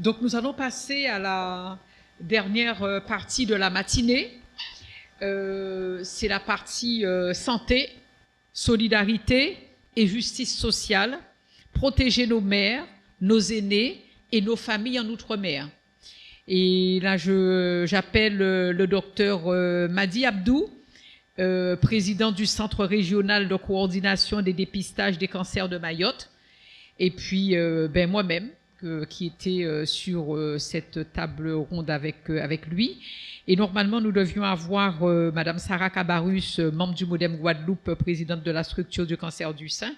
Donc nous allons passer à la dernière partie de la matinée. C'est la partie santé, solidarité et justice sociale, protéger nos mères, nos aînés et nos familles en Outre-mer. Et là, j'appelle le docteur Madi Abdou, président du Centre régional de coordination des dépistages des cancers de Mayotte, et puis moi-même, qui était sur cette table ronde avec lui. Et normalement, nous devions avoir Madame Sarah Cabarrus, membre du MODEM Guadeloupe, présidente de la structure du cancer du sein,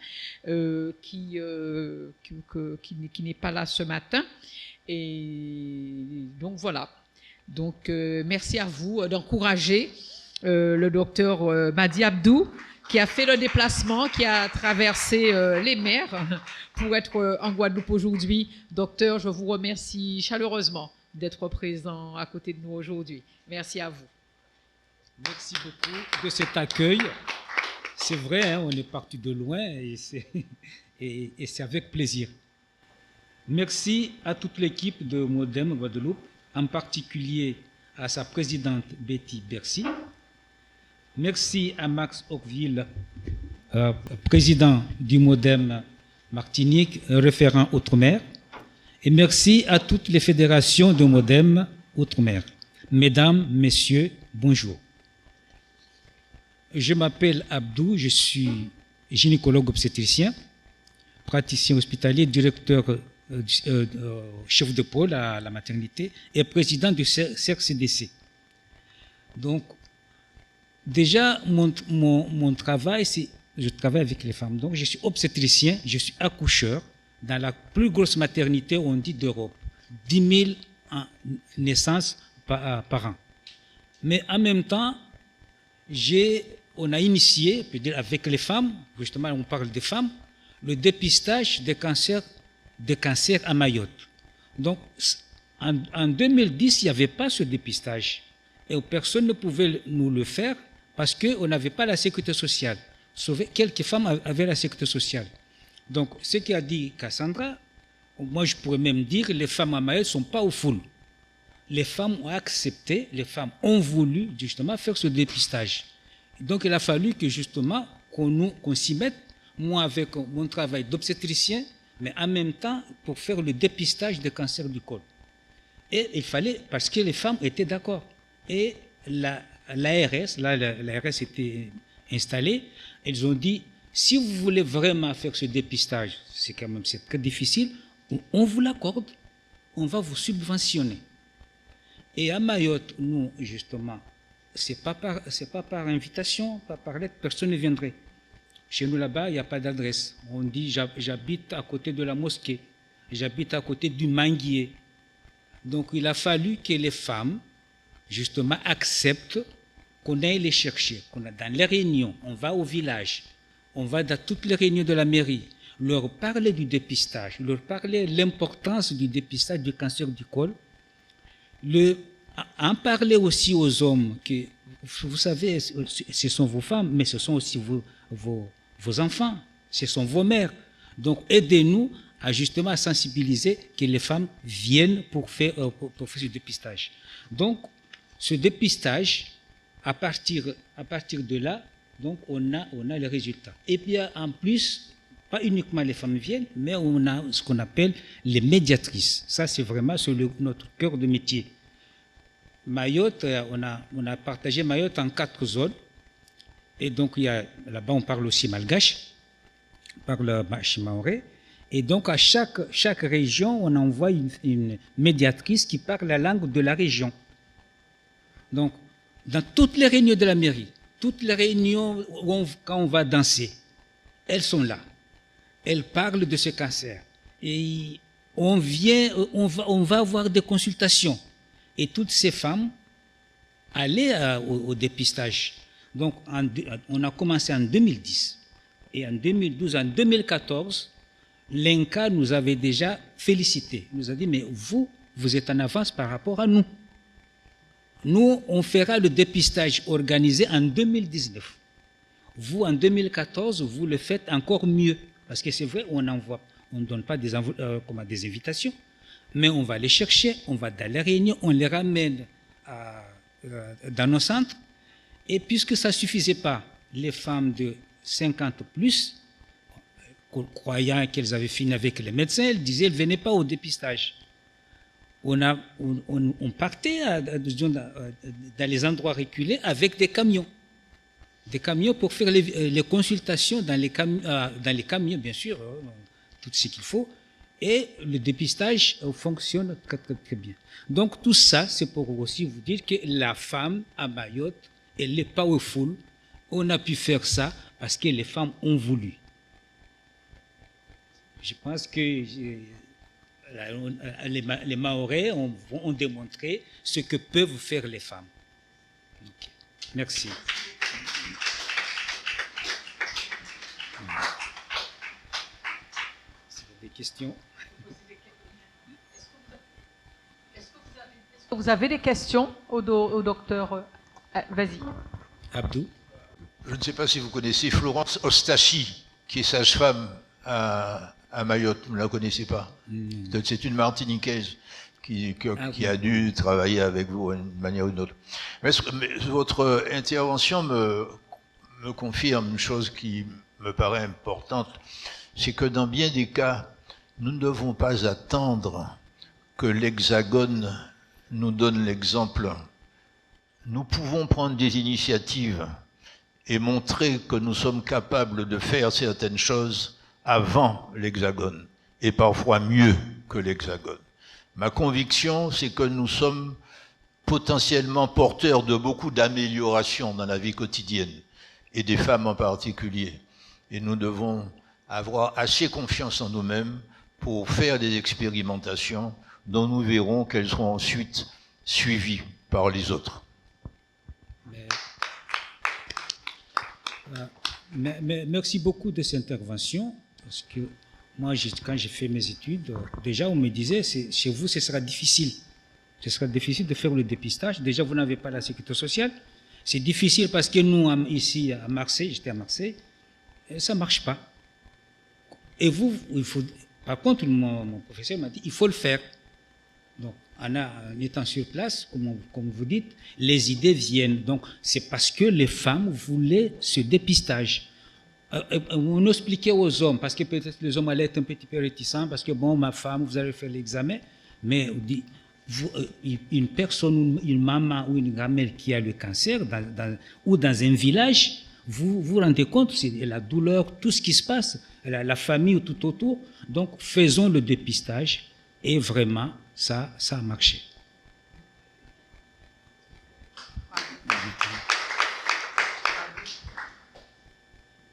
qui n'est pas là ce matin. Et donc voilà. Donc merci à vous d'encourager le docteur Madi Abdou, qui a fait le déplacement, qui a traversé les mers pour être en Guadeloupe aujourd'hui. Docteur, je vous remercie chaleureusement d'être présent à côté de nous aujourd'hui. Merci à vous. Merci beaucoup de cet accueil. C'est vrai, hein, on est parti de loin et c'est avec plaisir. Merci à toute l'équipe de MODEM Guadeloupe, en particulier à sa présidente Betty Bercy. Merci à Max Ocqueville, président du MODEM Martinique, référent Outre-mer. Et merci à toutes les fédérations de MODEM Outre-mer. Mesdames, Messieurs, bonjour. Je m'appelle Abdou, je suis gynécologue obstétricien, praticien hospitalier, directeur, chef de pôle à la maternité et président du CRCDC. Donc, déjà, mon travail, c'est je travaille avec les femmes. Donc, je suis obstétricien, je suis accoucheur dans la plus grosse maternité, on dit, d'Europe. 10 000 naissances par an. Mais en même temps, on a initié, peut-être avec les femmes, justement, on parle des femmes, le dépistage des cancers à Mayotte. Donc, en 2010, il n'y avait pas ce dépistage. Et personne ne pouvait nous le faire parce qu'on n'avait pas la sécurité sociale. Sauf quelques femmes avaient la sécurité sociale. Donc, ce qu'a dit Cassandra, moi je pourrais même dire que les femmes à Mayotte ne sont pas au full. Les femmes ont accepté, les femmes ont voulu justement faire ce dépistage. Donc, il a fallu que justement qu'on s'y mette, moi avec mon travail d'obstétricien, mais en même temps pour faire le dépistage des cancers du col. Et il fallait, parce que les femmes étaient d'accord. Et l'ARS était installée, ils ont dit, si vous voulez vraiment faire ce dépistage, c'est très difficile, on vous l'accorde, on va vous subventionner. Et à Mayotte, nous, justement, c'est pas par invitation, pas par lettre, personne ne viendrait. Chez nous, là-bas, il n'y a pas d'adresse. On dit, j'habite à côté de la mosquée, j'habite à côté du manguier. Donc, il a fallu que les femmes, justement, acceptent qu'on aille les chercher, qu'on a dans les réunions, on va au village, on va dans toutes les réunions de la mairie, leur parler du dépistage, leur parler de l'importance du dépistage du cancer du col, en parler aussi aux hommes, que vous savez, ce sont vos femmes, mais ce sont aussi vos enfants, ce sont vos mères. Donc, aidez-nous à justement sensibiliser que les femmes viennent pour faire ce dépistage. Donc, ce dépistage, à partir de là, donc on a les résultats. Et puis en plus, pas uniquement les femmes viennent, mais on a ce qu'on appelle les médiatrices. Ça, c'est vraiment notre cœur de métier. Mayotte, on a partagé Mayotte en 4 zones. Et donc, là-bas, on parle aussi malgache, on parle maoré. Et donc, à chaque région, on envoie une médiatrice qui parle la langue de la région. Donc, dans toutes les réunions de la mairie, toutes les réunions quand on va danser, elles sont là. Elles parlent de ce cancer. Et on va avoir des consultations. Et toutes ces femmes allaient au dépistage. Donc, on a commencé en 2010. Et en 2012, en 2014, l'INCA nous avait déjà félicité. Il nous a dit, mais vous êtes en avance par rapport à nous. Nous, on fera le dépistage organisé en 2019. Vous, en 2014, vous le faites encore mieux. Parce que c'est vrai, on ne donne pas des invitations. Mais on va les chercher, on va dans les réunions, on les ramène dans nos centres. Et puisque ça ne suffisait pas, les femmes de 50 plus, croyant qu'elles avaient fini avec les médecins, elles disaient qu'elles ne venaient pas au dépistage. On partait dans les endroits reculés avec des camions pour faire les consultations dans les camions, bien sûr, tout ce qu'il faut. Et le dépistage fonctionne très, très, très bien. Donc tout ça, c'est pour aussi vous dire que la femme à Mayotte, elle est powerful. On a pu faire ça parce que les femmes ont voulu. Je pense que les Mahorais ont démontré ce que peuvent faire les femmes. Okay. Merci. Des questions? Est-ce que vous avez des questions au docteur? Vas-y. Abdou. Je ne sais pas si vous connaissez Florence Ostachi, qui est sage-femme à Mayotte. Vous ne la connaissez pas? C'est une Martiniquaise qui a dû travailler avec vous d'une manière ou d'une autre. Mais votre intervention me confirme une chose qui me paraît importante, c'est que dans bien des cas, nous ne devons pas attendre que l'Hexagone nous donne l'exemple. Nous pouvons prendre des initiatives et montrer que nous sommes capables de faire certaines choses avant l'Hexagone, et parfois mieux que l'Hexagone. Ma conviction, c'est que nous sommes potentiellement porteurs de beaucoup d'améliorations dans la vie quotidienne, et des femmes en particulier. Et nous devons avoir assez confiance en nous-mêmes pour faire des expérimentations dont nous verrons qu'elles seront ensuite suivies par les autres. Mais merci beaucoup de cette intervention, parce que moi, quand j'ai fait mes études, déjà on me disait, chez vous, ce sera difficile. Ce sera difficile de faire le dépistage. Déjà, vous n'avez pas la sécurité sociale. C'est difficile parce que nous, ici à Marseille, j'étais à Marseille, ça ne marche pas. Et vous, par contre, mon professeur m'a dit, il faut le faire. Donc, en étant sur place, comme vous dites, les idées viennent. Donc, c'est parce que les femmes voulaient ce dépistage. On expliquait aux hommes, parce que peut-être les hommes allaient être un petit peu réticents, parce que bon, ma femme, vous allez faire l'examen, mais on dit, une personne, une maman ou une grand-mère qui a le cancer, ou dans un village, vous rendez compte, c'est la douleur, tout ce qui se passe, la famille tout autour. Donc, faisons le dépistage, et vraiment, ça a marché.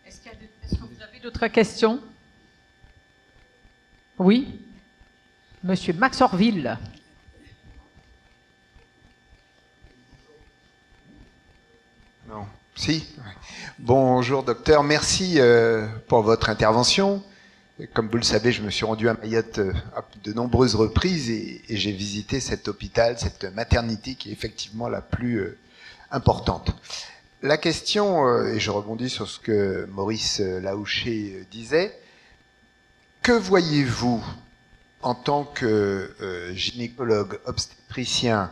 Est-ce que vous avez d'autres questions? Oui. Monsieur Max Orville. Non. Si. Bonjour docteur, merci pour votre intervention. Comme vous le savez, je me suis rendu à Mayotte à de nombreuses reprises et j'ai visité cet hôpital, cette maternité qui est effectivement la plus importante. La question, et je rebondis sur ce que Maurice Laouché disait, que voyez-vous en tant que gynécologue obstétricien,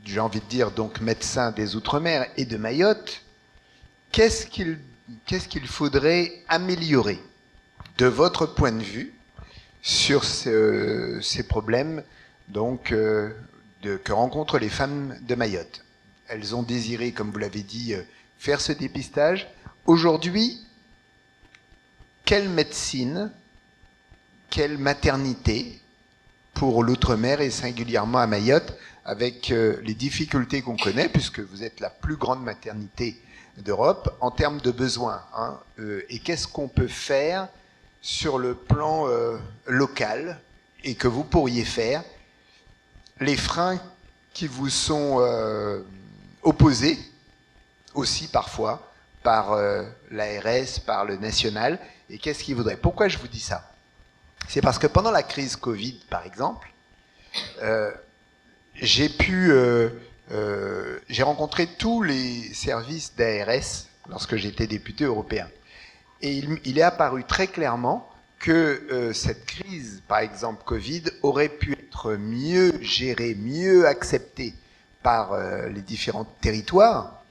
j'ai envie de dire donc médecin des Outre-mer et de Mayotte, qu'est-ce qu'il faudrait améliorer de votre point de vue sur ces problèmes donc, que rencontrent les femmes de Mayotte? Elles ont désiré, comme vous l'avez dit, faire ce dépistage. Aujourd'hui, quelle médecine, quelle maternité pour l'Outre-mer et singulièrement à Mayotte, avec les difficultés qu'on connaît, puisque vous êtes la plus grande maternité d'Europe, en termes de besoins, hein, et qu'est-ce qu'on peut faire sur le plan local et que vous pourriez faire, les freins qui vous sont opposés aussi parfois par l'ARS, par le national, et qu'est-ce qu'ils voudraient. Pourquoi je vous dis ça? C'est parce que pendant la crise Covid, par exemple, j'ai rencontré tous les services d'ARS lorsque j'étais député européen. Et il est apparu très clairement que cette crise, par exemple Covid, aurait pu être mieux gérée, mieux acceptée par les différents territoires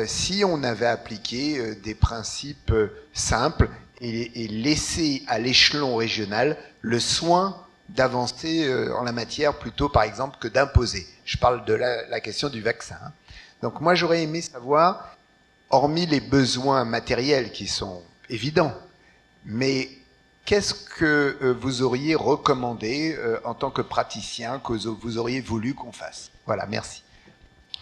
si on avait appliqué des principes simples et laissé à l'échelon régional le soin d'avancer en la matière plutôt, par exemple, que d'imposer. Je parle de la question du vaccin. Donc moi, j'aurais aimé savoir, hormis les besoins matériels qui sont évidents, mais qu'est-ce que vous auriez recommandé en tant que praticien, que vous auriez voulu qu'on fasse? Voilà, merci.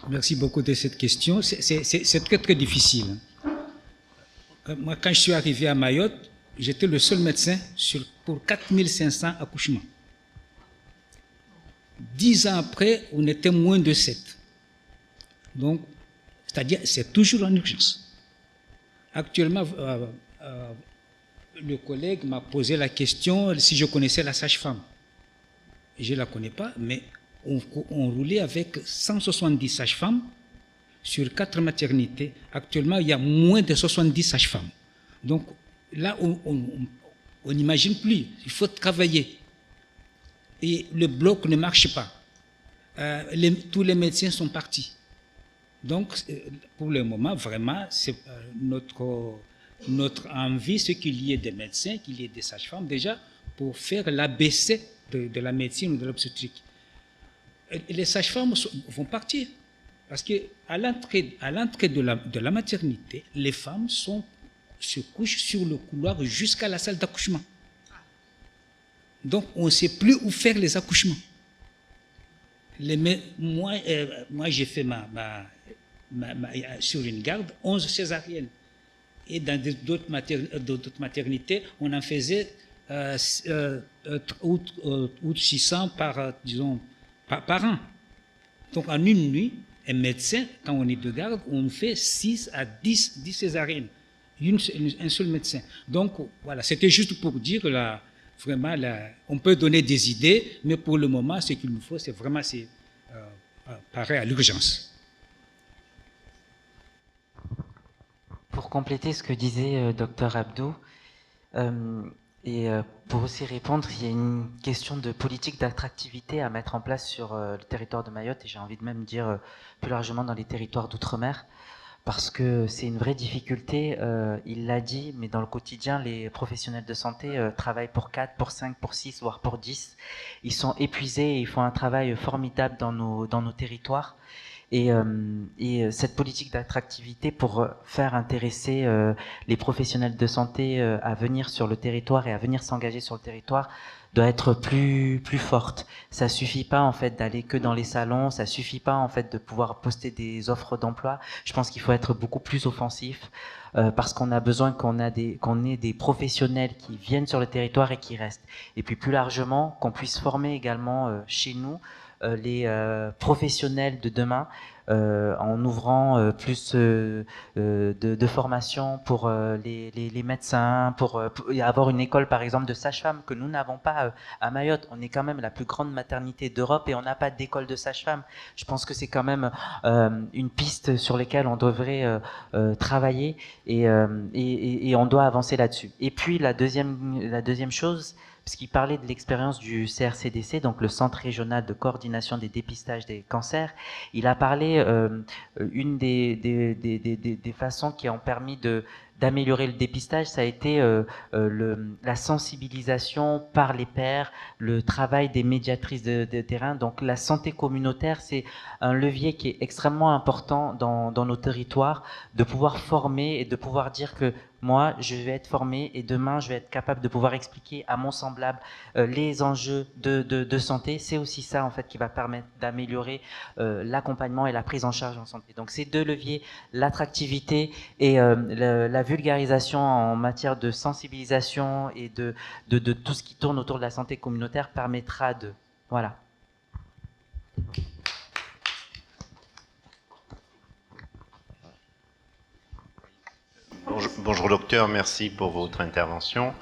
Merci beaucoup de cette question. C'est très, très difficile. Moi, quand je suis arrivé à Mayotte, j'étais le seul médecin pour 4500 accouchements. 10 ans après, on était moins de 7. Donc, c'est-à-dire, c'est toujours en urgence. Actuellement, le collègue m'a posé la question si je connaissais la sage-femme. Je ne la connais pas, mais on roulait avec 170 sages-femmes sur 4 maternités. Actuellement, il y a moins de 70 sages-femmes. Donc, là, on n'imagine plus. Il faut travailler. Et le bloc ne marche pas. Tous les médecins sont partis. Donc, pour le moment, vraiment, c'est notre envie, c'est qu'il y ait des médecins, qu'il y ait des sages-femmes, déjà, pour faire l'ABC de la médecine ou de l'obstétrique. Les sages-femmes vont partir. Parce qu'à l'entrée de la maternité, les femmes se couchent sur le couloir jusqu'à la salle d'accouchement. Donc, on ne sait plus où faire les accouchements. Moi, j'ai fait sur une garde 11 césariennes. Et dans d'autres maternités, on en faisait 600 par an. Donc, en une nuit, un médecin, quand on est de garde, on fait 6 à 10 césariennes. Un seul médecin. Donc, voilà, c'était juste pour dire vraiment, on peut donner des idées, mais pour le moment, ce qu'il nous faut, c'est vraiment pareil à l'urgence. Pour compléter ce que disait Dr Abdou, et pour aussi répondre, il y a une question de politique d'attractivité à mettre en place sur le territoire de Mayotte, et j'ai envie de même dire plus largement dans les territoires d'outre-mer, parce que c'est une vraie difficulté, il l'a dit, mais dans le quotidien, les professionnels de santé travaillent pour 4, pour 5, pour 6, voire pour 10. Ils sont épuisés et ils font un travail formidable dans nos territoires. Et cette politique d'attractivité pour faire intéresser les professionnels de santé à venir sur le territoire et à venir s'engager sur le territoire doit être plus forte. Ça suffit pas en fait d'aller que dans les salons, ça suffit pas en fait de pouvoir poster des offres d'emploi. Je pense qu'il faut être beaucoup plus offensif parce qu'on a besoin qu'on ait des professionnels qui viennent sur le territoire et qui restent. Et puis plus largement, qu'on puisse former également chez nous les professionnels de demain en ouvrant plus de formation pour les médecins, pour avoir une école par exemple de sage-femme que nous n'avons pas à Mayotte. On est quand même la plus grande maternité d'Europe et on n'a pas d'école de sage-femme. Je pense que c'est quand même une piste sur laquelle on devrait travailler et on doit avancer là-dessus. Et puis la deuxième chose, parce qu'il parlait de l'expérience du CRCDC, donc le Centre régional de coordination des dépistages des cancers. Il a parlé, une des façons qui ont permis d'améliorer le dépistage, ça a été la sensibilisation par les pairs, le travail des médiatrices de terrain. Donc la santé communautaire, c'est un levier qui est extrêmement important dans nos territoires, de pouvoir former et de pouvoir dire que moi, je vais être formé et demain, je vais être capable de pouvoir expliquer à mon semblable les enjeux de santé. C'est aussi ça, en fait, qui va permettre d'améliorer l'accompagnement et la prise en charge en santé. Donc, ces deux leviers, l'attractivité et la vulgarisation en matière de sensibilisation et de tout ce qui tourne autour de la santé communautaire permettra de... Voilà. Bonjour docteur, merci pour votre intervention.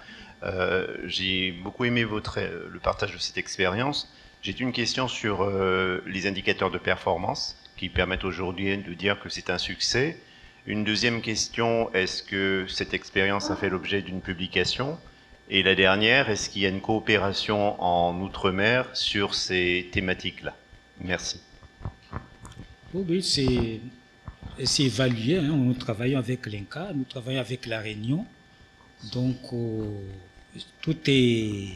J'ai beaucoup aimé le partage de cette expérience. J'ai une question sur les indicateurs de performance qui permettent aujourd'hui de dire que c'est un succès. Une deuxième question, est-ce que cette expérience a fait l'objet d'une publication? Et la dernière, est-ce qu'il y a une coopération en Outre-mer sur ces thématiques-là? Merci. Oui, c'est évalué. Hein. Nous travaillons avec l'INCA, nous travaillons avec La Réunion. Donc, tout est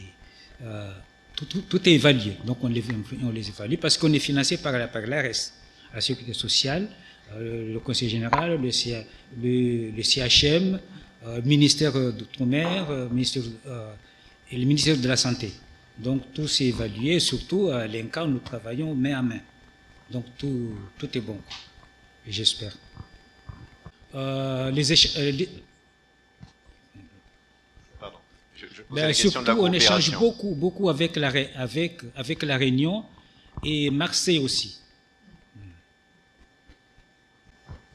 évalué. Donc, on les évalue parce qu'on est financé par l'ARS, la Sécurité sociale, le Conseil général, le CHM, le ministère d'Outre-mer et le ministère de la Santé. Donc, tout s'est évalué. Surtout, à l'INCA, nous travaillons main à main. Donc, tout est bon, j'espère. Pardon. Je posais la question de la surtout, on coopération. échange beaucoup avec la Réunion et Marseille aussi.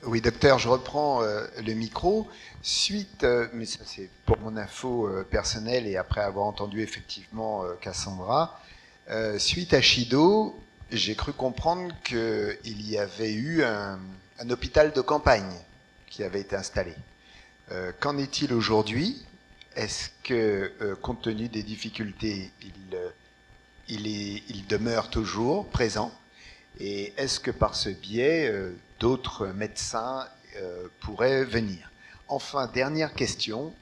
Oui, docteur, je reprends le micro. Suite, mais ça c'est pour mon info personnelle et après avoir entendu effectivement Cassandra, suite à Chido, j'ai cru comprendre qu'il y avait eu un hôpital de campagne qui avait été installé. Qu'en est-il aujourd'hui? Est-ce que, compte tenu des difficultés, il demeure toujours présent? Et est-ce que par ce biais, d'autres médecins pourraient venir? Enfin, dernière question,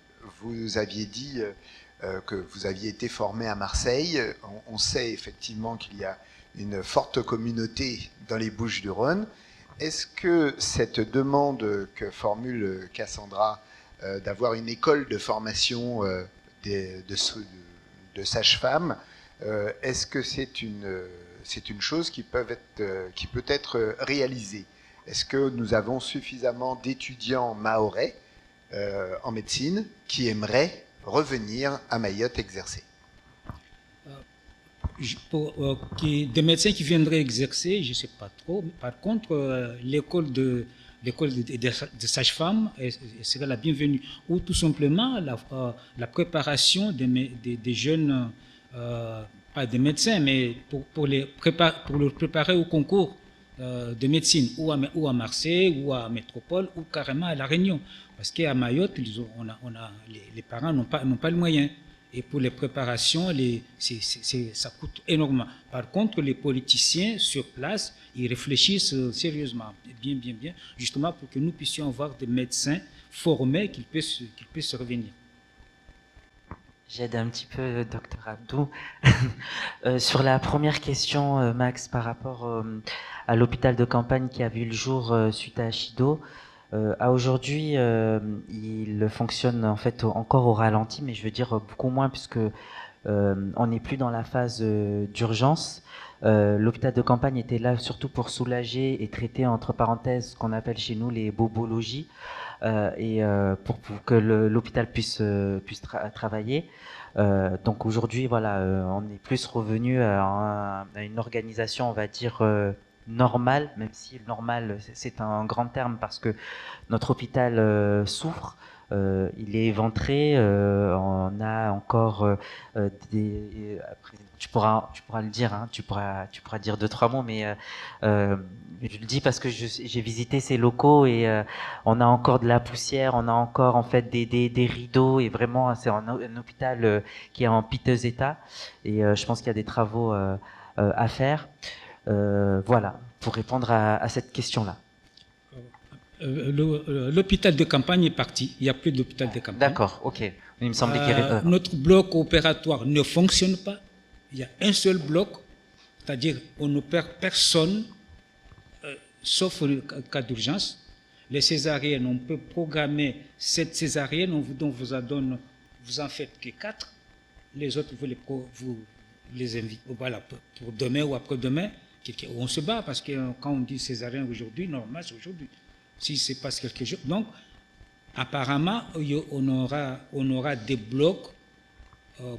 vous aviez dit que vous aviez été formé à Marseille. On sait effectivement qu'il y a une forte communauté dans les Bouches-du-Rhône. Est-ce que cette demande que formule Cassandra d'avoir une école de formation de sages-femmes, est-ce que c'est une chose qui peut être réalisée? Est-ce que nous avons suffisamment d'étudiants mahorais en médecine qui aimeraient revenir à Mayotte exercer? Des médecins qui viendraient exercer, je ne sais pas trop. Par contre, l'école de sages-femmes serait la bienvenue. Ou tout simplement la préparation des jeunes, pas des médecins, mais pour le préparer au concours de médecine, ou à Marseille, ou à Métropole, ou carrément à La Réunion. Parce qu'à Mayotte, les parents n'ont pas le moyen. Et pour les préparations, ça coûte énormément. Par contre, les politiciens sur place, ils réfléchissent sérieusement, bien, justement pour que nous puissions avoir des médecins formés qui puissent revenir. J'aide un petit peu Dr Abdou. Sur la première question, Max, par rapport à l'hôpital de campagne qui a vu le jour suite à Chido, à aujourd'hui, il fonctionne en fait encore au ralenti, mais je veux dire beaucoup moins puisque on n'est plus dans la phase d'urgence. L'hôpital de campagne était là surtout pour soulager et traiter entre parenthèses ce qu'on appelle chez nous les bobologies et pour que l'hôpital puisse travailler. Donc aujourd'hui, voilà, on est plus revenu à une organisation, on va dire normal, même si normal c'est un grand terme parce que notre hôpital souffre, il est éventré, on a encore après, tu pourras le dire, hein, tu pourras dire 2-3 mots, mais je le dis parce que j'ai visité ces locaux et on a encore de la poussière, on a encore en fait des rideaux et vraiment c'est un hôpital qui est en piteux état et je pense qu'il y a des travaux à faire. Voilà, pour répondre à cette question-là. L'hôpital de campagne est parti. Il n'y a plus d'hôpital de campagne. D'accord, ok. Il me semblait qu'il y avait... Notre bloc opératoire ne fonctionne pas. Il y a un seul bloc, c'est-à-dire on ne perd personne, sauf le cas d'urgence. Les césariennes, on peut programmer 7 césariennes, dont vous en faites que 4. Les autres, vous les invitez, voilà, pour demain ou après-demain. On se bat parce que quand on dit césarien aujourd'hui, normal c'est aujourd'hui. Si c'est pas quelque chose, donc apparemment on aura des blocs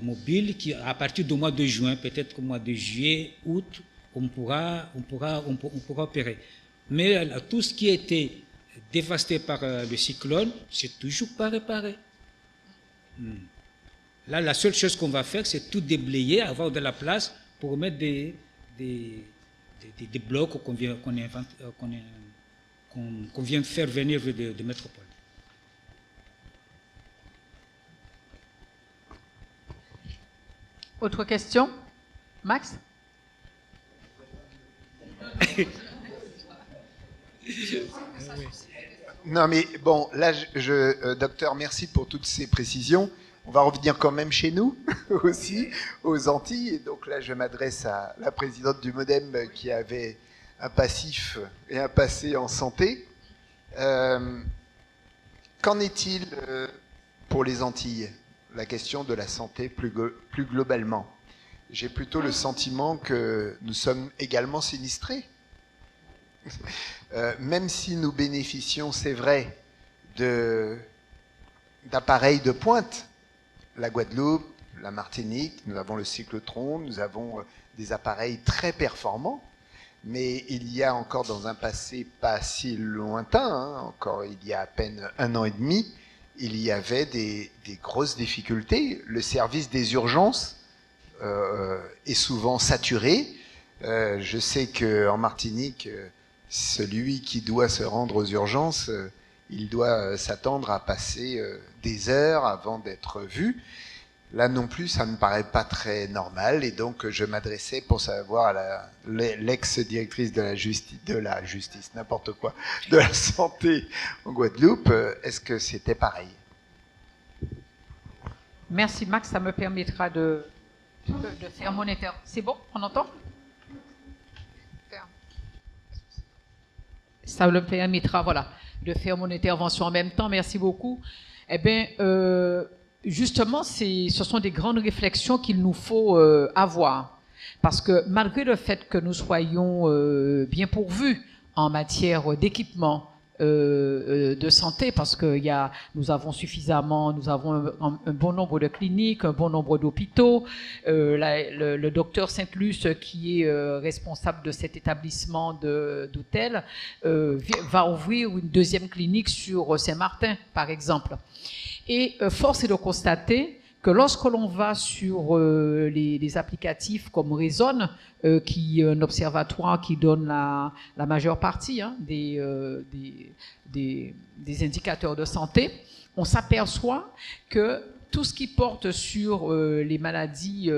mobiles qui à partir du mois de juin, peut-être au mois de juillet, août, on pourra opérer. Mais tout ce qui a été dévasté par le cyclone, c'est toujours pas réparé. Là, la seule chose qu'on va faire, c'est tout déblayer, avoir de la place pour mettre des blocs qu'on vient de faire venir de métropole. Autre question? Max? Non, mais bon, là, docteur, merci pour toutes ces précisions. On va revenir quand même chez nous aussi, aux Antilles. Et donc là, je m'adresse à la présidente du MODEM qui avait un passif et un passé en santé. Qu'en est-il pour les Antilles? La question de la santé plus globalement. J'ai plutôt le sentiment que nous sommes également sinistrés. Même si nous bénéficions, c'est vrai, d'appareils de pointe, la Guadeloupe, la Martinique, nous avons le cyclotron, nous avons des appareils très performants, mais il y a encore dans un passé pas si lointain, encore il y a à peine 1 an et demi, il y avait des grosses difficultés. Le service des urgences est souvent saturé. Je sais qu'en Martinique, celui qui doit se rendre aux urgences, il doit s'attendre à passer des heures avant d'être vu. Là non plus, ça ne me paraît pas très normal, et donc je m'adressais pour savoir à l'ex-directrice de la justice, n'importe quoi, de la santé en Guadeloupe, est-ce que c'était pareil? Merci Max, ça me permettra de faire mon intervention. C'est bon, on entend? Ça me permettra, voilà, de faire mon intervention en même temps. Merci beaucoup. Eh bien, justement, ce sont des grandes réflexions qu'il nous faut avoir. Parce que malgré le fait que nous soyons bien pourvus en matière d'équipement, de santé, parce que nous avons un bon nombre de cliniques, un bon nombre d'hôpitaux. Le docteur Saint-Luce, qui est responsable de cet établissement d'hôtel, va ouvrir une 2e clinique sur Saint-Martin, par exemple. Et force est de constater que lorsque l'on va sur les applicatifs comme Raisonne, qui est un observatoire qui donne la majeure partie des indicateurs de santé, on s'aperçoit que tout ce qui porte sur les maladies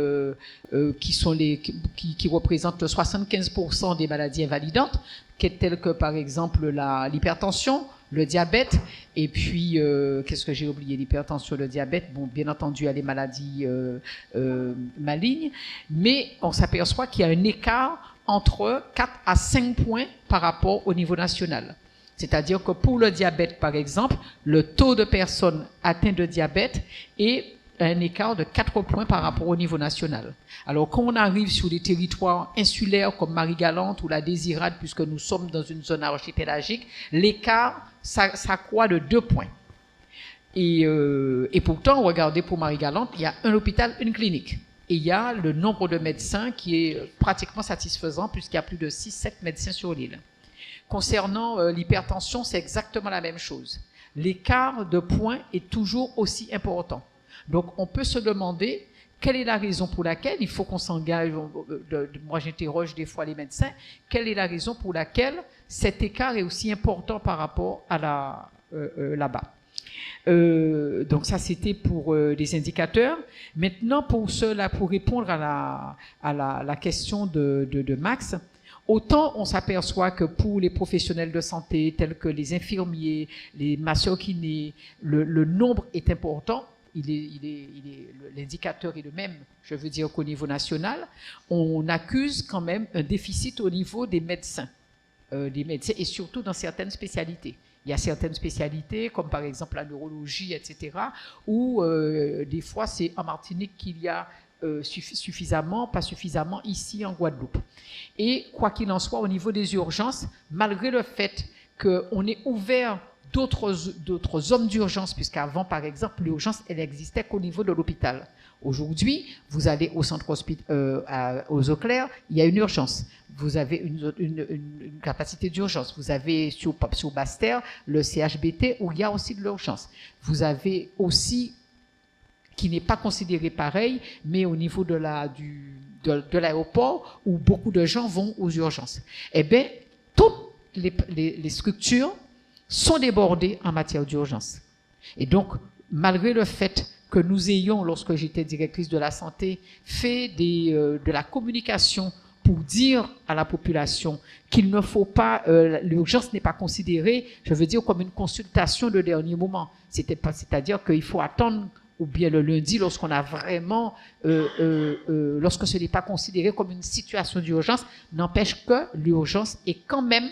qui représentent 75% des maladies invalidantes, telles que par exemple l'hypertension, le diabète, et puis, qu'est-ce que j'ai oublié? L'hypertension, le diabète, bon, bien entendu, il y a les maladies malignes, mais on s'aperçoit qu'il y a un écart entre 4 à 5 points par rapport au niveau national. C'est-à-dire que pour le diabète, par exemple, le taux de personnes atteintes de diabète est un écart de 4 points par rapport au niveau national. Alors, quand on arrive sur des territoires insulaires comme Marie-Galante ou la Désirade, puisque nous sommes dans une zone archipélagique, l'écart s'accroît de 2 points. Et pourtant, regardez, pour Marie-Galante, il y a un hôpital, une clinique. Et il y a le nombre de médecins qui est pratiquement satisfaisant, puisqu'il y a plus de 6-7 médecins sur l'île. Concernant l'hypertension, c'est exactement la même chose. L'écart de points est toujours aussi important. Donc, on peut se demander quelle est la raison pour laquelle il faut qu'on s'engage. Moi, j'interroge des fois les médecins. Quelle est la raison pour laquelle cet écart est aussi important par rapport à là-bas? Donc, ça, c'était pour les indicateurs. Maintenant, pour répondre à la question de Max, autant on s'aperçoit que pour les professionnels de santé, tels que les infirmiers, les masseurs-kinés, le nombre est important. L'indicateur est le même, je veux dire qu'au niveau national, on accuse quand même un déficit au niveau des médecins et surtout dans certaines spécialités. Il y a certaines spécialités, comme par exemple la neurologie, etc., où des fois c'est en Martinique qu'il y a suffisamment, pas suffisamment ici en Guadeloupe. Et quoi qu'il en soit, au niveau des urgences, malgré le fait qu'on ait ouvert d'autres zones d'urgence, puisqu'avant, par exemple, l'urgence, elle existait qu'au niveau de l'hôpital. Aujourd'hui, vous allez au centre aux Eaux Claires, il y a une urgence. Vous avez une capacité d'urgence. Vous avez sur Basse-Terre le CHBT où il y a aussi de l'urgence. Vous avez aussi, qui n'est pas considéré pareil, mais au niveau de l'aéroport où beaucoup de gens vont aux urgences. Eh bien, toutes les structures sont débordées en matière d'urgence. Et donc, malgré le fait que nous ayons, lorsque j'étais directrice de la santé, fait de la communication pour dire à la population qu'il ne faut pas, l'urgence n'est pas considérée, je veux dire, comme une consultation de dernier moment. C'est-à-dire qu'il faut attendre, ou bien le lundi, lorsqu'on a vraiment, lorsque ce n'est pas considéré comme une situation d'urgence, n'empêche que l'urgence est quand même,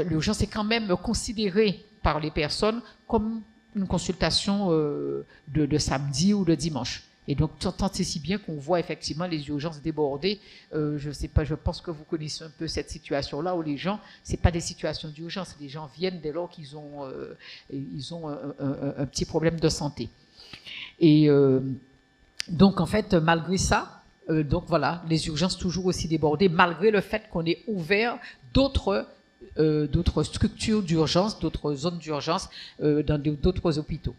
l'urgence est quand même considérée par les personnes comme une consultation de samedi ou de dimanche. Et donc, tant c'est si bien qu'on voit effectivement les urgences débordées. Je sais pas, je pense que vous connaissez un peu cette situation-là où les gens, c'est pas des situations d'urgence, les gens viennent dès lors qu'ils ont, un petit problème de santé. Et donc, en fait, malgré ça, donc voilà, les urgences toujours aussi débordées, malgré le fait qu'on ait ouvert d'autres structures d'urgence, d'autres zones d'urgence dans d'autres hôpitaux.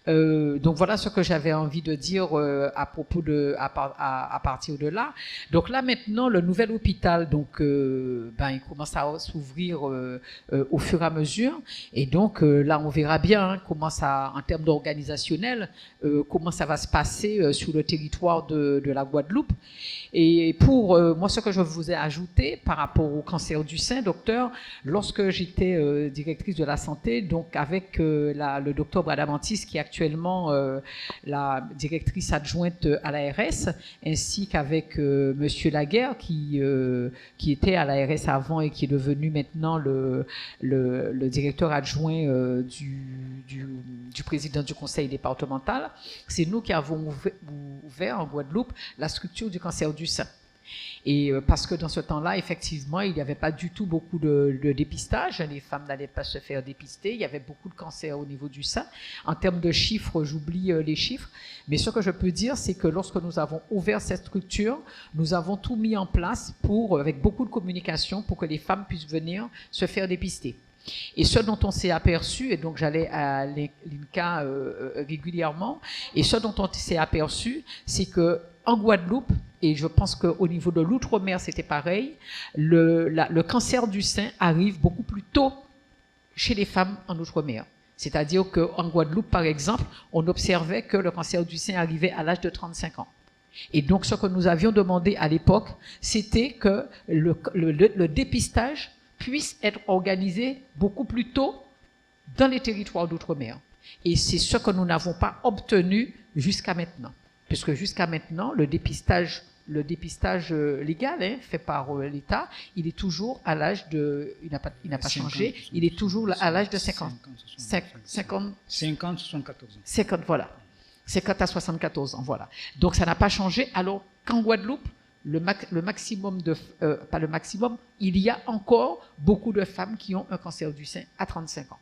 Donc voilà ce que j'avais envie de dire à propos à partir de là. Donc là maintenant le nouvel hôpital, donc il commence à s'ouvrir au fur et à mesure, et donc là on verra bien comment ça, en termes d'organisationnel, comment ça va se passer sur le territoire de la Guadeloupe. Et pour moi, ce que je vous ai ajouté par rapport au cancer du sein, docteur, lorsque j'étais directrice de la santé, donc avec le docteur Bradamantis, qui est actuellement la directrice adjointe à l'ARS, ainsi qu'avec monsieur Laguerre, qui était à l'ARS avant et qui est devenu maintenant le directeur adjoint du président du conseil départemental, c'est nous qui avons ouvert en Guadeloupe la structure du cancer du sein. Et parce que dans ce temps-là, effectivement, il n'y avait pas du tout beaucoup de dépistage. Les femmes n'allaient pas se faire dépister. Il y avait beaucoup de cancers au niveau du sein. En termes de chiffres, j'oublie les chiffres. Mais ce que je peux dire, c'est que lorsque nous avons ouvert cette structure, nous avons tout mis en place avec beaucoup de communication pour que les femmes puissent venir se faire dépister. Et ce dont on s'est aperçu, et donc j'allais à l'INCA régulièrement, et ce dont on s'est aperçu, c'est que en Guadeloupe, et je pense qu'au niveau de l'outre-mer c'était pareil, le cancer du sein arrive beaucoup plus tôt chez les femmes en outre-mer. C'est-à-dire qu'en Guadeloupe, par exemple, on observait que le cancer du sein arrivait à l'âge de 35 ans. Et donc ce que nous avions demandé à l'époque, c'était que le dépistage puisse être organisé beaucoup plus tôt dans les territoires d'outre-mer. Et c'est ce que nous n'avons pas obtenu jusqu'à maintenant. Puisque jusqu'à maintenant, le dépistage légal fait par l'État, il est toujours à l'âge de... Il n'a pas changé, il est toujours à l'âge de 50, 74 ans. 50, voilà. 50 à 74 ans, voilà. Donc ça n'a pas changé, alors qu'en Guadeloupe, le maximum pas le maximum, il y a encore beaucoup de femmes qui ont un cancer du sein à 35 ans.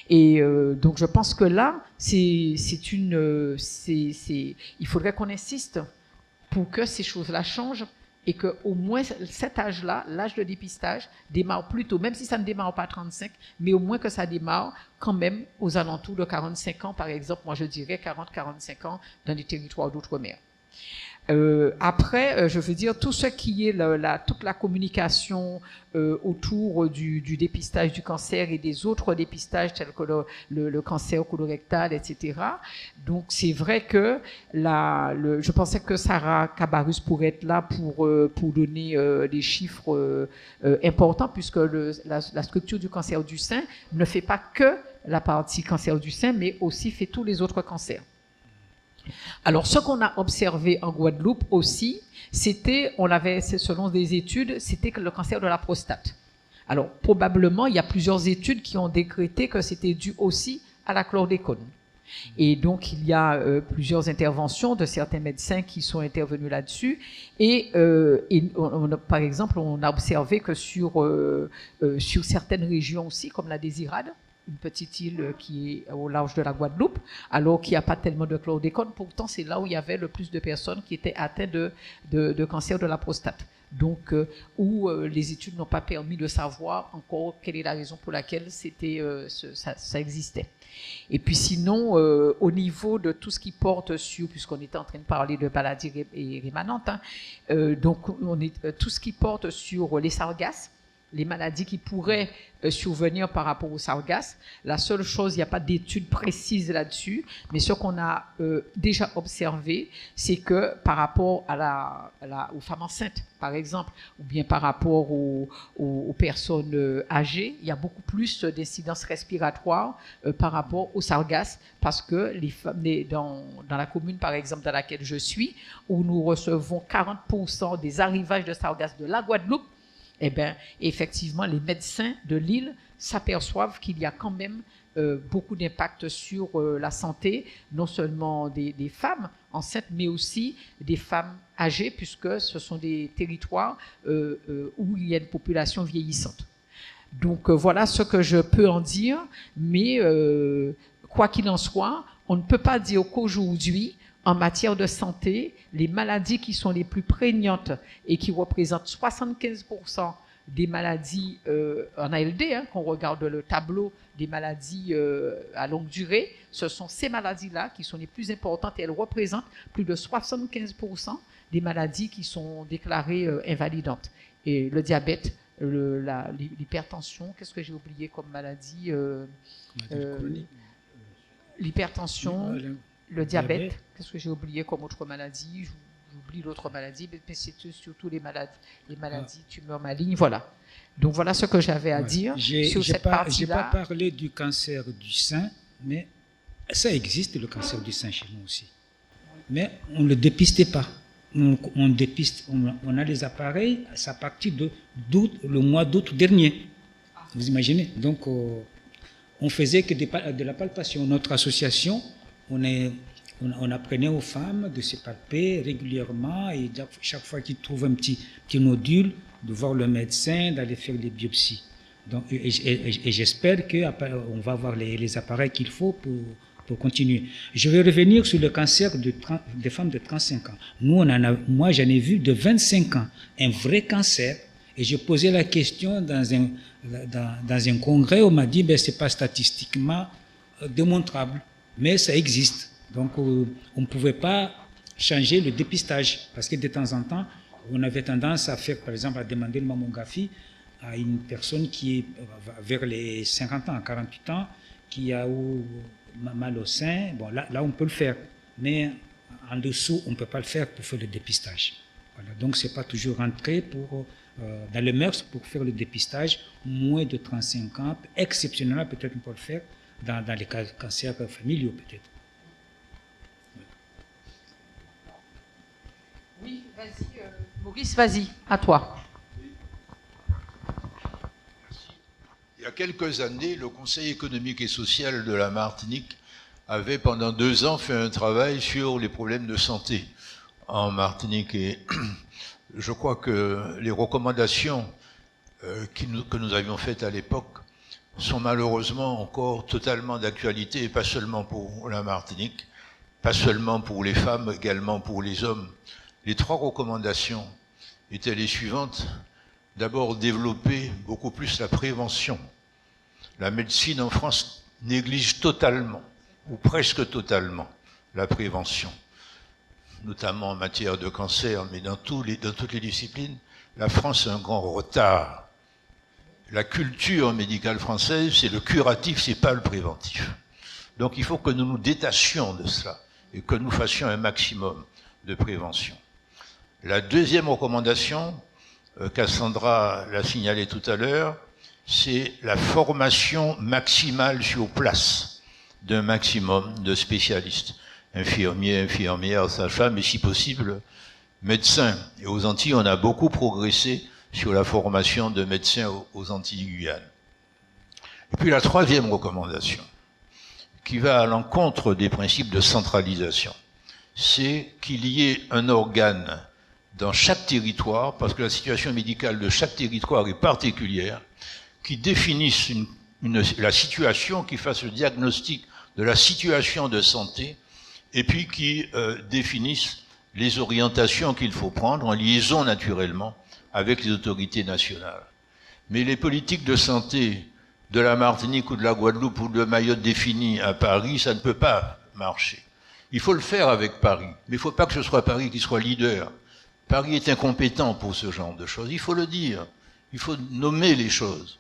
Et donc je pense que là, il faudrait qu'on insiste pour que ces choses-là changent et qu'au moins cet âge-là, l'âge de dépistage, démarre plus tôt, même si ça ne démarre pas à 35, mais au moins que ça démarre quand même aux alentours de 45 ans, par exemple, moi je dirais 40-45 ans dans les territoires d'outre-mer. Après, je veux dire, tout ce qui est toute la communication autour du dépistage du cancer et des autres dépistages tels que le cancer colorectal, etc. Donc, c'est vrai que je pensais que Sarah Cabarrus pourrait être là pour donner des chiffres importants, puisque la structure du cancer du sein ne fait pas que la partie cancer du sein, mais aussi fait tous les autres cancers. Alors, ce qu'on a observé en Guadeloupe aussi, selon des études, c'était que le cancer de la prostate. Alors, probablement, il y a plusieurs études qui ont décrété que c'était dû aussi à la chlordécone. Et donc, il y a plusieurs interventions de certains médecins qui sont intervenus là-dessus. Et par exemple, on a observé que sur certaines régions aussi, comme la Désirade, une petite île qui est au large de la Guadeloupe, alors qu'il n'y a pas tellement de chlordécone. Pourtant, c'est là où il y avait le plus de personnes qui étaient atteintes de cancer de la prostate. Donc, où les études n'ont pas permis de savoir encore quelle est la raison pour laquelle ça existait. Et puis sinon, au niveau de tout ce qui porte sur, puisqu'on était en train de parler de maladies rémanentes, donc tout ce qui porte sur les sargasses, les maladies qui pourraient survenir par rapport au sargasse. La seule chose, il n'y a pas d'études précises là-dessus, mais ce qu'on a déjà observé, c'est que par rapport aux femmes enceintes, par exemple, ou bien par rapport aux personnes âgées, il y a beaucoup plus d'incidences respiratoires par rapport au sargasse, parce que les femmes, dans la commune, par exemple, dans laquelle je suis, où nous recevons 40% des arrivages de sargasse de la Guadeloupe, eh bien, effectivement, les médecins de l'île s'aperçoivent qu'il y a quand même beaucoup d'impact sur la santé, non seulement des femmes enceintes, mais aussi des femmes âgées, puisque ce sont des territoires où il y a une population vieillissante. Donc, voilà ce que je peux en dire, mais quoi qu'il en soit, on ne peut pas dire qu'aujourd'hui, en matière de santé, les maladies qui sont les plus prégnantes et qui représentent 75% des maladies en ALD, qu'on regarde le tableau des maladies à longue durée, ce sont ces maladies-là qui sont les plus importantes et elles représentent plus de 75% des maladies qui sont déclarées invalidantes. Et le diabète, l'hypertension, qu'est-ce que j'ai oublié comme maladie l'hypertension, le diabète, qu'est-ce que j'ai oublié comme autre maladie? J'oublie l'autre maladie, mais c'est surtout les maladies tumeurs malignes, voilà. Donc voilà ce que j'avais à dire sur cette partie-là. Je n'ai pas parlé du cancer du sein, mais ça existe, le cancer du sein chez nous aussi. Mais on ne le dépistait pas. On a les appareils à partir le mois d'août dernier. Vous imaginez? Donc, on faisait que de la palpation. Notre association, on apprenait aux femmes de se palper régulièrement et chaque fois qu'ils trouvent un petit nodule, de voir le médecin, d'aller faire des biopsies. Donc, et j'espère qu'on va avoir les appareils qu'il faut pour continuer. Je vais revenir sur le cancer des femmes de 35 ans. Moi, j'en ai vu de 25 ans, un vrai cancer. Et je posais la question dans un congrès, on m'a dit c'est pas statistiquement démontrable, mais ça existe. Donc on ne pouvait pas changer le dépistage, parce que de temps en temps, on avait tendance à faire, par exemple, à demander une mammographie à une personne qui est vers les 50 ans, 48 ans, qui a mal au sein. Bon, là on peut le faire, mais en dessous, on ne peut pas le faire pour faire le dépistage. Voilà, donc c'est pas toujours rentré dans le mœurs pour faire le dépistage, moins de 35 ans, exceptionnellement peut-être on peut le faire dans les cancers familiaux peut-être. Oui, vas-y, Maurice, vas-y, à toi. Il y a quelques années, le Conseil économique et social de la Martinique avait pendant 2 ans fait un travail sur les problèmes de santé en Martinique et je crois que les recommandations que nous avions faites à l'époque sont malheureusement encore totalement d'actualité, et pas seulement pour la Martinique, pas seulement pour les femmes, également pour les hommes. Les 3 recommandations étaient les suivantes. D'abord, développer beaucoup plus la prévention. La médecine en France néglige totalement, ou presque totalement, la prévention, notamment en matière de cancer, mais dans toutes les disciplines, la France a un grand retard. La culture médicale française, c'est le curatif, c'est pas le préventif. Donc il faut que nous nous détachions de cela et que nous fassions un maximum de prévention. La deuxième recommandation, Cassandra l'a signalé tout à l'heure, c'est la formation maximale sur place d'un maximum de spécialistes. Infirmiers, infirmières, sages-femmes, et si possible, médecins. Et aux Antilles, on a beaucoup progressé sur la formation de médecins aux Antilles-Guyane. Et puis la troisième recommandation, qui va à l'encontre des principes de centralisation, c'est qu'il y ait un organe dans chaque territoire, parce que la situation médicale de chaque territoire est particulière, qui définisse la situation, qui fasse le diagnostic de la situation de santé, et puis qui définissent les orientations qu'il faut prendre en liaison naturellement avec les autorités nationales. Mais les politiques de santé de la Martinique ou de la Guadeloupe ou de Mayotte définies à Paris, ça ne peut pas marcher. Il faut le faire avec Paris, mais il ne faut pas que ce soit Paris qui soit leader. Paris est incompétent pour ce genre de choses, il faut le dire. Il faut nommer les choses.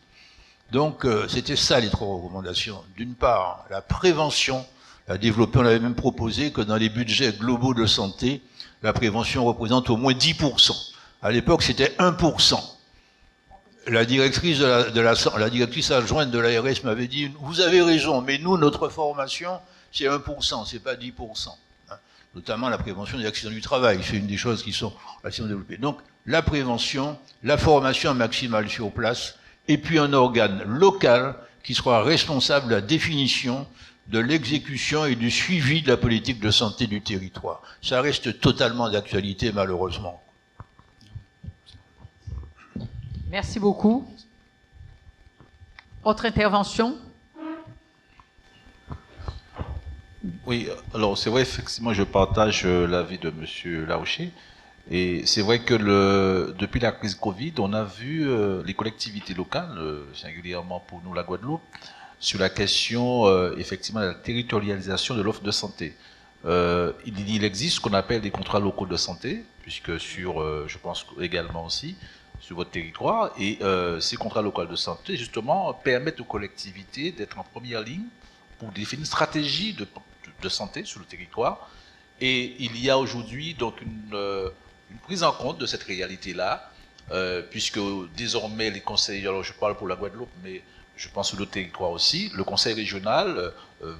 Donc, c'était ça les 3 recommandations. D'une part, la prévention, la développer, on avait même proposé que dans les budgets globaux de santé, la prévention représente au moins 10%. À l'époque, c'était 1%. La directrice la directrice adjointe de l'ARS m'avait dit, vous avez raison, mais nous, notre formation, c'est 1%, c'est pas 10%. Hein. Notamment la prévention des accidents du travail, c'est une des choses qui sont assez développées. Donc, la prévention, la formation maximale sur place, et puis un organe local qui sera responsable de la définition, de l'exécution et du suivi de la politique de santé du territoire. Ça reste totalement d'actualité, malheureusement. Merci beaucoup. Autre intervention? Oui, alors c'est vrai, effectivement, je partage l'avis de M. Larouché. Et c'est vrai que depuis la crise Covid, on a vu les collectivités locales, singulièrement pour nous la Guadeloupe, sur la question effectivement de la territorialisation de l'offre de santé. Il existe ce qu'on appelle des contrats locaux de santé, puisque je pense également aussi, sur votre territoire, et ces contrats locaux de santé, justement, permettent aux collectivités d'être en première ligne pour définir une stratégie de santé sur le territoire. Et il y a aujourd'hui donc une prise en compte de cette réalité-là, puisque désormais les conseils, alors je parle pour la Guadeloupe, mais je pense sur le territoire aussi, le conseil régional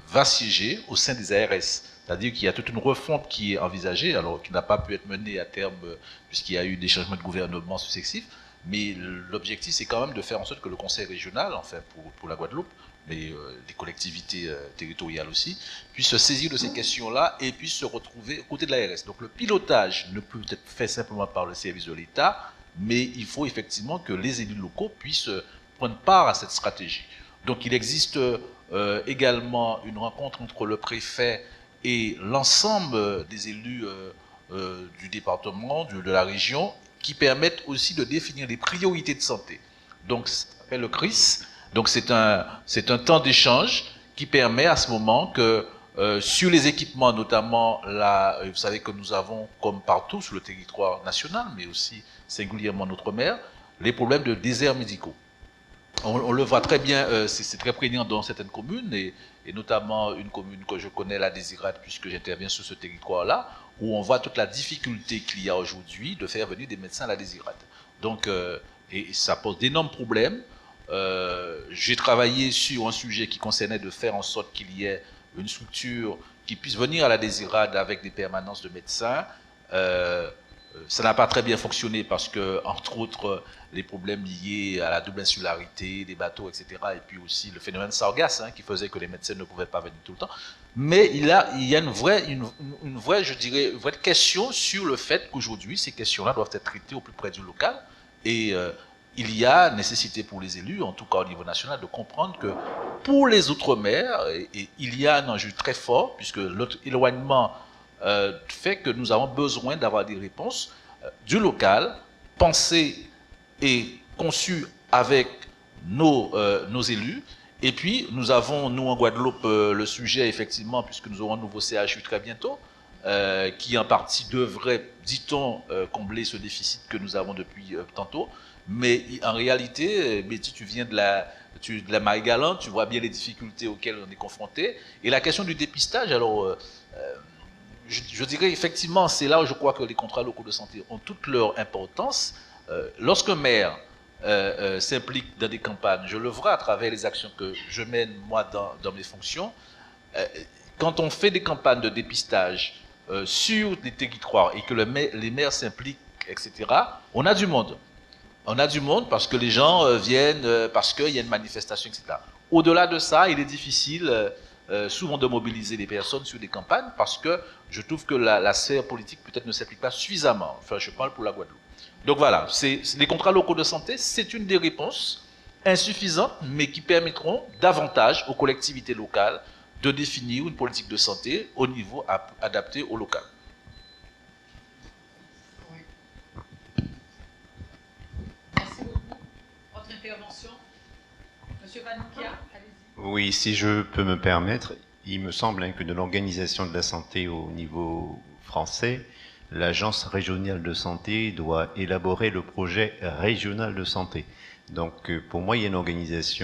va siéger au sein des ARS. C'est-à-dire qu'il y a toute une refonte qui est envisagée, alors qui n'a pas pu être menée à terme, puisqu'il y a eu des changements de gouvernement successifs, mais l'objectif c'est quand même de faire en sorte que le conseil régional, enfin pour la Guadeloupe, mais les collectivités territoriales aussi, puissent se saisir de ces questions-là et puissent se retrouver aux côtés de l'ARS. Donc le pilotage ne peut être fait simplement par le service de l'État, mais il faut effectivement que les élus locaux puissent prendre part à cette stratégie. Donc il existe également une rencontre entre le préfet et l'ensemble des élus du département, de la région, qui permettent aussi de définir les priorités de santé. Donc ça s'appelle le CRIS. Donc c'est un temps d'échange qui permet à ce moment que sur les équipements, notamment là, vous savez que nous avons, comme partout sur le territoire national, mais aussi singulièrement en Outre-mer, les problèmes de déserts médicaux. On le voit très bien, c'est très prégnant dans certaines communes, et notamment une commune que je connais, la Désirade, puisque j'interviens sur ce territoire-là, où on voit toute la difficulté qu'il y a aujourd'hui de faire venir des médecins à la Désirade. Donc, et ça pose d'énormes problèmes. J'ai travaillé sur un sujet qui concernait de faire en sorte qu'il y ait une structure qui puisse venir à la Désirade avec des permanences de médecins. Ça n'a pas très bien fonctionné parce que, entre autres, les problèmes liés à la double insularité, des bateaux, etc., et puis aussi le phénomène sargasse, qui faisait que les médecins ne pouvaient pas venir tout le temps. Mais il y a une vraie, je dirais, une vraie question sur le fait qu'aujourd'hui, ces questions-là doivent être traitées au plus près du local. Et il y a nécessité pour les élus, en tout cas au niveau national, de comprendre que pour les Outre-mer, il y a un enjeu très fort, puisque notre éloignement fait que nous avons besoin d'avoir des réponses du local, pensées et conçues avec nos élus. Et puis, nous avons, nous en Guadeloupe, le sujet, effectivement, puisque nous aurons un nouveau CHU très bientôt, qui en partie devrait, dit-on, combler ce déficit que nous avons depuis tantôt. Mais en réalité, Betty, tu viens de la Marie-Galante, tu vois bien les difficultés auxquelles on est confronté. Et la question du dépistage, alors, je dirais effectivement, c'est là où je crois que les contrats locaux de santé ont toute leur importance. Lorsqu'un maire s'implique dans des campagnes, je le vois à travers les actions que je mène moi dans mes fonctions, quand on fait des campagnes de dépistage sur des territoires et que les maires s'impliquent, etc., on a du monde. On a du monde parce que les gens viennent, parce qu'il y a une manifestation, etc. Au-delà de ça, il est difficile souvent de mobiliser les personnes sur des campagnes parce que je trouve que la sphère politique peut-être ne s'applique pas suffisamment. Enfin, je parle pour la Guadeloupe. Donc voilà, les contrats locaux de santé, c'est une des réponses insuffisantes, mais qui permettront davantage aux collectivités locales de définir une politique de santé au niveau adapté au local. Merci beaucoup. Autre intervention? Monsieur Vanoukia, allez-y. Oui, si je peux me permettre, il me semble que de l'organisation de la santé au niveau français, l'agence régionale de santé doit élaborer le projet régional de santé. Donc pour moi, il y a une organisation